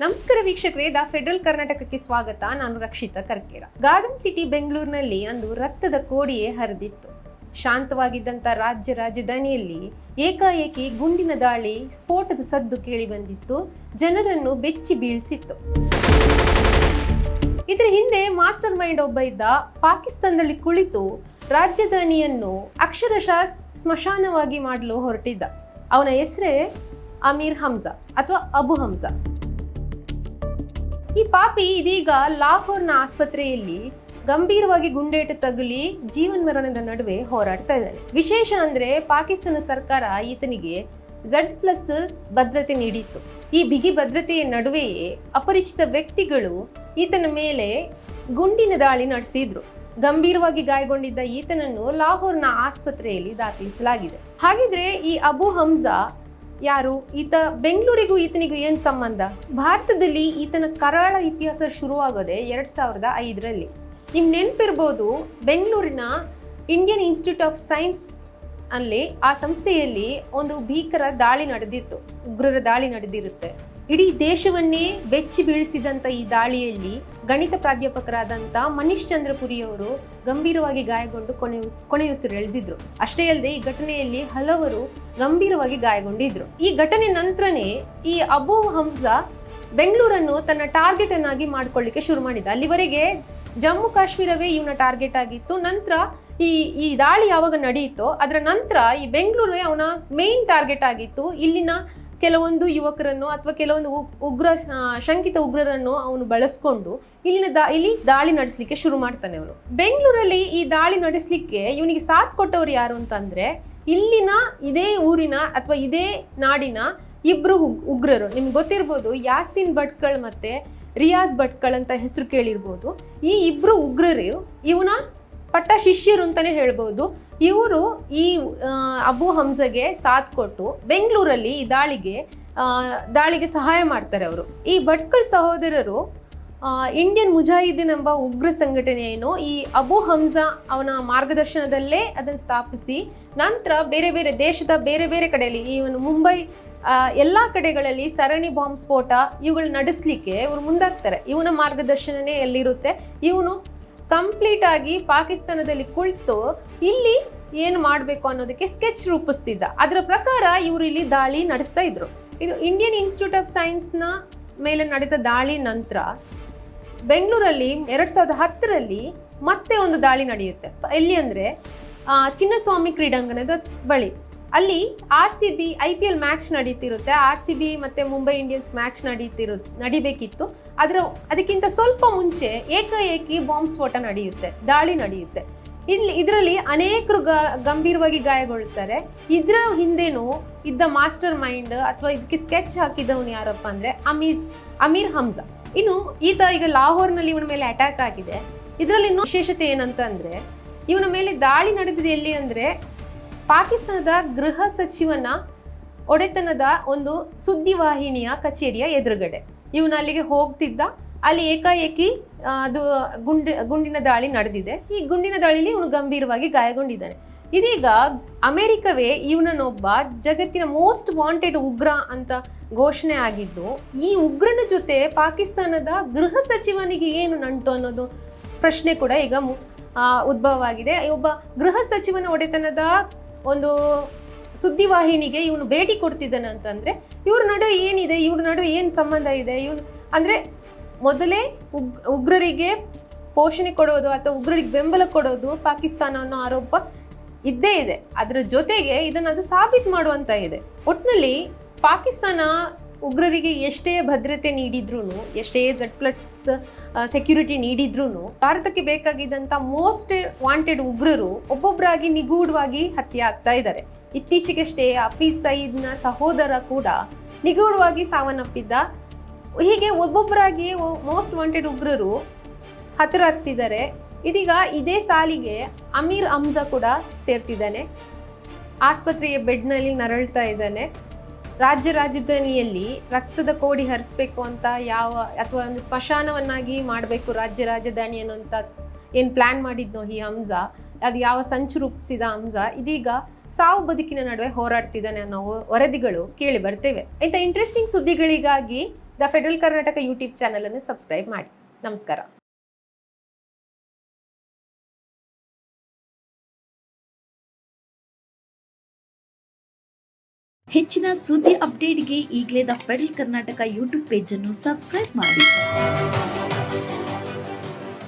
ನಮಸ್ಕಾರ ವೀಕ್ಷಕರೇ, the federal ಕರ್ನಾಟಕಕ್ಕೆ ಸ್ವಾಗತ. ನಾನು ರಕ್ಷಿತಾ ಕರ್ಕೇರ. ಗಾರ್ಡನ್ ಸಿಟಿ ಬೆಂಗಳೂರಿನಲ್ಲಿ ಅಂದು ರಕ್ತದ ಕೋಡಿಯೇ ಹರಿದಿತ್ತು. ಶಾಂತವಾಗಿದ್ದಂಥ ರಾಜ್ಯ ರಾಜಧಾನಿಯಲ್ಲಿ ಏಕಾಏಕಿ ಗುಂಡಿನ ದಾಳಿ, ಸ್ಫೋಟದ ಸದ್ದು ಕೇಳಿ ಬಂದಿತ್ತು. ಜನರನ್ನು ಬೆಚ್ಚಿ ಬೀಳಿಸಿತ್ತು. ಇದರ ಹಿಂದೆ ಮಾಸ್ಟರ್ ಮೈಂಡ್ ಒಬ್ಬ ಇದ್ದ. ಪಾಕಿಸ್ತಾನದಲ್ಲಿ ಕುಳಿತು ರಾಜಧಾನಿಯನ್ನು ಅಕ್ಷರಶಃ ಸ್ಮಶಾನವಾಗಿ ಮಾಡಲು ಹೊರಟಿದ್ದ. ಅವನ ಹೆಸರೇ ಅಮೀರ್ ಹಮ್ಜಾ ಅಥವಾ ಅಬು ಹಮ್ಜಾ. ಈ ಪಾಪಿ ಇದೀಗ ಲಾಹೋರ್ನ ಆಸ್ಪತ್ರೆಯಲ್ಲಿ ಗಂಭೀರವಾಗಿ ಗುಂಡೇಟು ತಗುಲಿ ಜೀವನ್ ಮರಣದ ನಡುವೆ ಹೋರಾಡ್ತಾ ಇದ್ದಾನೆ. ವಿಶೇಷ ಅಂದ್ರೆ ಪಾಕಿಸ್ತಾನ ಸರ್ಕಾರ ಈತನಿಗೆ Z+ ಭದ್ರತೆ ನೀಡಿತ್ತು. ಈ ಬಿಗಿ ಭದ್ರತೆಯ ನಡುವೆಯೇ ಅಪರಿಚಿತ ವ್ಯಕ್ತಿಗಳು ಈತನ ಮೇಲೆ ಗುಂಡಿನ ದಾಳಿ ನಡೆಸಿದ್ರು. ಗಂಭೀರವಾಗಿ ಗಾಯಗೊಂಡಿದ್ದ ಈತನನ್ನು ಲಾಹೋರ್ನ ಆಸ್ಪತ್ರೆಯಲ್ಲಿ ದಾಖಲಿಸಲಾಗಿದೆ. ಹಾಗಿದ್ರೆ ಈ ಅಬು ಹಮ್ಜಾ ಯಾರು? ಈತ ಬೆಂಗಳೂರಿಗೂ ಈತನಿಗೂ ಏನು ಸಂಬಂಧ? ಭಾರತದಲ್ಲಿ ಈತನ ಕರಾಳ ಇತಿಹಾಸ ಶುರುವಾಗೋದೆ 2005ರಲ್ಲಿ. ನಿಮ್ ನೆನಪಿರ್ಬೋದು, ಬೆಂಗಳೂರಿನ ಇಂಡಿಯನ್ ಇನ್ಸ್ಟಿಟ್ಯೂಟ್ ಆಫ್ ಸೈನ್ಸ್ ಅಲ್ಲಿ ಆ ಸಂಸ್ಥೆಯಲ್ಲಿ ಒಂದು ಭೀಕರ ದಾಳಿ ನಡೆದಿತ್ತು. ಉಗ್ರರ ದಾಳಿ ನಡೆದಿರುತ್ತೆ. ಇಡೀ ದೇಶವನ್ನೇ ಬೆಚ್ಚಿ ಬೀಳಿಸಿದಂಥ ಈ ದಾಳಿಯಲ್ಲಿ ಗಣಿತ ಪ್ರಾಧ್ಯಾಪಕರಾದಂಥ ಮನೀಶ್ ಚಂದ್ರ ಪುರಿ ಅವರು ಗಂಭೀರವಾಗಿ ಗಾಯಗೊಂಡು ಕೊನೆಯುಸಿರೆಳೆದಿದ್ರು. ಅಷ್ಟೇ ಅಲ್ಲದೆ ಈ ಘಟನೆಯಲ್ಲಿ ಹಲವರು ಗಂಭೀರವಾಗಿ ಗಾಯಗೊಂಡಿದ್ರು. ಈ ಘಟನೆ ನಂತರನೇ ಈ ಅಬು ಹಮ್ಜಾ ಬೆಂಗಳೂರನ್ನು ತನ್ನ ಟಾರ್ಗೆಟ್ ಅನ್ನಾಗಿ ಮಾಡ್ಕೊಳ್ಳಿಕ್ಕೆ ಶುರು ಮಾಡಿದ. ಅಲ್ಲಿವರೆಗೆ ಜಮ್ಮು ಕಾಶ್ಮೀರವೇ ಇವನ ಟಾರ್ಗೆಟ್ ಆಗಿತ್ತು. ನಂತರ ಈ ದಾಳಿ ಯಾವಾಗ ನಡೆಯಿತೋ ಅದರ ನಂತರ ಈ ಬೆಂಗಳೂರೇ ಅವನ ಮೇನ್ ಟಾರ್ಗೆಟ್ ಆಗಿತ್ತು. ಇಲ್ಲಿನ ಕೆಲವೊಂದು ಯುವಕರನ್ನು ಅಥವಾ ಕೆಲವೊಂದು ಶಂಕಿತ ಉಗ್ರರನ್ನು ಅವನು ಬಳಸ್ಕೊಂಡು ಇಲ್ಲಿ ದಾಳಿ ನಡೆಸಲಿಕ್ಕೆ ಶುರು ಮಾಡ್ತಾನೆ. ಅವನು ಬೆಂಗಳೂರಲ್ಲಿ ಈ ದಾಳಿ ನಡೆಸಲಿಕ್ಕೆ ಇವನಿಗೆ ಸಾಥ್ ಕೊಟ್ಟವ್ರು ಯಾರು ಅಂತಂದ್ರೆ, ಇಲ್ಲಿನ ಇದೇ ಊರಿನ ಅಥವಾ ಇದೇ ನಾಡಿನ ಇಬ್ರು ಉಗ್ರರು. ನಿಮ್ಗೆ ಗೊತ್ತಿರ್ಬೋದು, ಯಾಸಿನ್ ಭಟ್ಕಳ್ ಮತ್ತೆ ರಿಯಾಜ್ ಭಟ್ಕಳ್ ಅಂತ ಹೆಸರು ಕೇಳಿರ್ಬೋದು. ಈ ಇಬ್ರು ಉಗ್ರರು ಇವನ ಪಟ್ಟ ಶಿಷ್ಯರು ಅಂತಾನೆ ಹೇಳ್ಬೋದು. ಇವರು ಈ ಅಬು ಹಮ್ಜಾಗೆ ಸಾಥ್ ಕೊಟ್ಟು ಬೆಂಗಳೂರಲ್ಲಿ ಈ ದಾಳಿಗೆ ಸಹಾಯ ಮಾಡ್ತಾರೆ. ಅವರು ಈ ಭಟ್ಕಳ್ ಸಹೋದರರು ಇಂಡಿಯನ್ ಮುಜಾಹಿದೀನ್ ಎಂಬ ಉಗ್ರ ಸಂಘಟನೆಯನ್ನು ಈ ಅಬು ಹಮ್ಜಾ ಅವನ ಮಾರ್ಗದರ್ಶನದಲ್ಲೇ ಅದನ್ನು ಸ್ಥಾಪಿಸಿ ನಂತರ ದೇಶದ ಬೇರೆ ಬೇರೆ ಕಡೆಯಲ್ಲಿ, ಇವನು ಮುಂಬೈ ಎಲ್ಲ ಕಡೆಗಳಲ್ಲಿ ಸರಣಿ ಬಾಂಬ್ ಸ್ಫೋಟ ಇವುಗಳು ನಡೆಸಲಿಕ್ಕೆ ಇವರು ಮುಂದಾಗ್ತಾರೆ. ಇವನ ಮಾರ್ಗದರ್ಶನನೇ ಎಲ್ಲಿರುತ್ತೆ. ಇವನು ಕಂಪ್ಲೀಟ್ ಆಗಿ ಪಾಕಿಸ್ತಾನದಲ್ಲಿ ಕುಳಿತು ಇಲ್ಲಿ ಏನು ಮಾಡಬೇಕು ಅನ್ನೋದಕ್ಕೆ ಸ್ಕೆಚ್ ರೂಪಿಸ್ತಿದ್ದ. ಅದರ ಪ್ರಕಾರ ಇವರು ಇಲ್ಲಿ ದಾಳಿ ನಡೆಸ್ತಾ ಇದ್ರು. ಇದು ಇಂಡಿಯನ್ ಇನ್ಸ್ಟಿಟ್ಯೂಟ್ ಆಫ್ ಸೈನ್ಸ್ನ ಮೇಲೆ ನಡೆದ ದಾಳಿ ನಂತರ ಬೆಂಗಳೂರಲ್ಲಿ 2010ರಲ್ಲಿ ಮತ್ತೆ ಒಂದು ದಾಳಿ ನಡೆಯುತ್ತೆ. ಎಲ್ಲಿ ಅಂದರೆ ಚಿನ್ನಸ್ವಾಮಿ ಕ್ರೀಡಾಂಗಣದ ಬಳಿ. ಅಲ್ಲಿ RCB IPL ಮ್ಯಾಚ್ ನಡೀತಿರುತ್ತೆ. RCB ಮತ್ತು ಮುಂಬೈ ಇಂಡಿಯನ್ಸ್ ಮ್ಯಾಚ್ ನಡಿಬೇಕಿತ್ತು. ಅದಕ್ಕಿಂತ ಸ್ವಲ್ಪ ಮುಂಚೆ ಏಕಾಏಕಿ ಬಾಂಬ್ ಸ್ಫೋಟ ದಾಳಿ ನಡೆಯುತ್ತೆ. ಇದರಲ್ಲಿ ಅನೇಕರು ಗಂಭೀರವಾಗಿ ಗಾಯಗೊಳ್ತಾರೆ. ಇದರ ಹಿಂದೆನೂ ಇದ್ದ ಮಾಸ್ಟರ್ ಮೈಂಡ್ ಅಥವಾ ಇದಕ್ಕೆ ಸ್ಕೆಚ್ ಹಾಕಿದವನು ಯಾರಪ್ಪ ಅಂದರೆ ಅಮೀರ್ ಹಮ್ಜಾ. ಇನ್ನು ಈತ ಈಗ ಲಾಹೋರ್ನಲ್ಲಿ ಇವನ ಮೇಲೆ ಅಟ್ಯಾಕ್ ಆಗಿದೆ. ಇದರಲ್ಲಿ ಇನ್ನೂ ವಿಶೇಷತೆ ಏನಂತ ಅಂದರೆ, ಇವನ ಮೇಲೆ ದಾಳಿ ನಡೆದಿದೆ ಎಲ್ಲಿ ಅಂದರೆ ಪಾಕಿಸ್ತಾನದ ಗೃಹ ಸಚಿವನ ಒಡೆತನದ ಒಂದು ಸುದ್ದಿವಾಹಿನಿಯ ಕಚೇರಿಯ ಎದುರುಗಡೆ. ಇವನು ಅಲ್ಲಿಗೆ ಹೋಗ್ತಿದ್ದ. ಅಲ್ಲಿ ಏಕಾಏಕಿ ಅದು ಗುಂಡಿನ ದಾಳಿ ನಡೆದಿದೆ. ಈ ಗುಂಡಿನ ದಾಳಿಲಿ ಇವನು ಗಂಭೀರವಾಗಿ ಗಾಯಗೊಂಡಿದ್ದಾನೆ. ಇದೀಗ ಅಮೆರಿಕವೇ ಇವನನ್ನೊಬ್ಬ ಜಗತ್ತಿನ ಮೋಸ್ಟ್ ವಾಂಟೆಡ್ ಉಗ್ರ ಅಂತ ಘೋಷಣೆ ಆಗಿದ್ದು, ಈ ಉಗ್ರನ ಜೊತೆ ಪಾಕಿಸ್ತಾನದ ಗೃಹ ಸಚಿವನಿಗೆ ಏನು ನಂಟು ಅನ್ನೋದು ಪ್ರಶ್ನೆ ಕೂಡ ಈಗ ಉದ್ಭವವಾಗಿದೆ. ಒಬ್ಬ ಗೃಹ ಸಚಿವನ ಒಡೆತನದ ಒಂದು ಸುದ್ದಿವಾಹಿನಿಗೆ ಇವನು ಭೇಟಿ ಕೊಡ್ತಿದ್ದಾನೆ ಅಂತಂದ್ರೆ ಇವ್ರ ನಡುವೆ ಏನಿದೆ, ಇವ್ರ ನಡುವೆ ಏನು ಸಂಬಂಧ ಇದೆ? ಇವನು ಅಂದ್ರೆ ಮೊದಲೇ ಉಗ್ರರಿಗೆ ಪೋಷಣೆ ಕೊಡೋದು ಅಥವಾ ಉಗ್ರರಿಗೆ ಬೆಂಬಲ ಕೊಡೋದು ಪಾಕಿಸ್ತಾನ ಅನ್ನೋ ಆರೋಪ ಇದ್ದೇ ಇದೆ. ಅದರ ಜೊತೆಗೆ ಅದು ಸಾಬೀತು ಮಾಡುವಂತ ಇದೆ. ಒಟ್ಟಿನಲ್ಲಿ ಪಾಕಿಸ್ತಾನ ಉಗ್ರರಿಗೆ ಎಷ್ಟೇ ಭದ್ರತೆ ನೀಡಿದ್ರೂ, ಎಷ್ಟೇ Z+ ಸೆಕ್ಯೂರಿಟಿ ನೀಡಿದ್ರೂ ಭಾರತಕ್ಕೆ ಬೇಕಾಗಿದ್ದಂಥ ಮೋಸ್ಟ್ ವಾಂಟೆಡ್ ಉಗ್ರರು ಒಬ್ಬೊಬ್ಬರಾಗಿ ನಿಗೂಢವಾಗಿ ಹತ್ಯೆ ಆಗ್ತಾ ಇದ್ದಾರೆ. ಇತ್ತೀಚೆಗಷ್ಟೇ ಹಫೀಜ್ ಸಯೀದ್ನ ಸಹೋದರ ಕೂಡ ನಿಗೂಢವಾಗಿ ಸಾವನ್ನಪ್ಪಿದ್ದ. ಹೀಗೆ ಒಬ್ಬೊಬ್ಬರಾಗಿ ಮೋಸ್ಟ್ ವಾಂಟೆಡ್ ಉಗ್ರರು ಹತರಾಗ್ತಿದ್ದಾರೆ. ಇದೀಗ ಇದೇ ಸಾಲಿಗೆ ಅಮೀರ್ ಹಮ್ಜಾ ಕೂಡ ಸೇರ್ತಿದ್ದಾನೆ. ಆಸ್ಪತ್ರೆಯ ಬೆಡ್ನಲ್ಲಿ ನರಳ್ತಾ ಇದ್ದಾನೆ. ರಾಜಧಾನಿಯಲ್ಲಿ ರಕ್ತದ ಕೋಡಿ ಹರಿಸ್ಬೇಕು ಅಂತ ಅಥವಾ ಒಂದು ಸ್ಮಶಾನವನ್ನಾಗಿ ಮಾಡಬೇಕು ರಾಜಧಾನಿ ಅನ್ನೋಂಥ ಏನು ಪ್ಲ್ಯಾನ್ ಮಾಡಿದ್ನೋ ಈ ಹಮ್ಜಾ, ಅದು ಯಾವ ಸಂಚು ರೂಪಿಸಿದ ಹಮ್ಜಾ ಇದೀಗ ಸಾವು ಬದುಕಿನ ನಡುವೆ ಹೋರಾಡ್ತಿದ್ದಾನೆ ಅನ್ನೋ ವರದಿಗಳು ಕೇಳಿ ಬರ್ತೇವೆ. ಇಂಥ ಇಂಟ್ರೆಸ್ಟಿಂಗ್ ಸುದ್ದಿಗಳಿಗಾಗಿ the federal Karnataka YouTube channel ಅನ್ನು ಸಬ್ಸ್ಕ್ರೈಬ್ ಮಾಡಿ. ನಮಸ್ಕಾರ. ಹೆಚ್ಚಿನ ಸುದ್ದಿ ಅಪ್ಡೇಟ್ಗೆ ಈಗಲೇ the federal Karnataka YouTube page ಅನ್ನು ಸಬ್ಸ್ಕ್ರೈಬ್ ಮಾಡಿ.